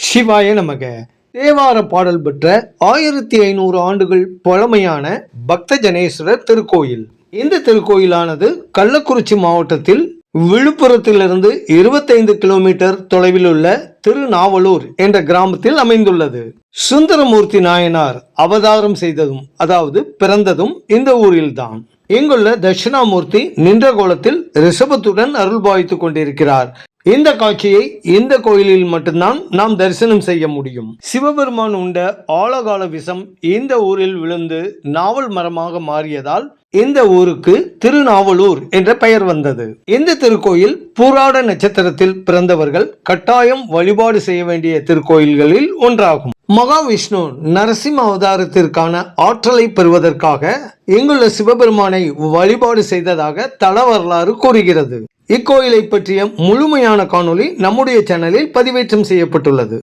சிவாய நமக. தேவார பாடல் பெற்ற 1500 ஆண்டுகள் பழமையான பக்த ஜனேஸ்வரர் திருக்கோயில். இந்த திருக்கோயிலானது கள்ளக்குறிச்சி மாவட்டத்தில் விழுப்புரத்திலிருந்து 25 கிலோமீட்டர் தொலைவில் உள்ள திருநாவலூர் என்ற கிராமத்தில் அமைந்துள்ளது. சுந்தரமூர்த்தி நாயனார் அவதாரம் செய்ததும் அதாவது பிறந்ததும் இந்த ஊரில்தான். இங்குள்ள தட்சிணாமூர்த்தி நின்ற கோலத்தில் ரிஷபத்துடன் அருள்பாய்த்துக் கொண்டிருக்கிறார். இந்த காட்சியை இந்த கோயிலில் மட்டும்தான் நாம் தரிசனம் செய்ய முடியும். சிவபெருமான் உண்ட ஆழகால விஷம் இந்த ஊரில் விழுந்து நாவல் மரமாக மாறியதால் இந்த ஊருக்கு திருநாவலூர் என்ற பெயர் வந்தது. இந்த திருக்கோயில் பூராட நட்சத்திரத்தில் பிறந்தவர்கள் கட்டாயம் வழிபாடு செய்ய வேண்டிய திருக்கோயில்களில் ஒன்றாகும். மகாவிஷ்ணு நரசிம்ம அவதாரத்திற்கான ஆற்றலை பெறுவதற்காக இங்குள்ள சிவபெருமானை வழிபாடு செய்ததாக தல வரலாறு கூறுகிறது. இக்கோயிலை பற்றிய முழுமையான காணொளி நம்முடைய சேனலில் பதிவேற்றம் செய்யப்பட்டுள்ளது.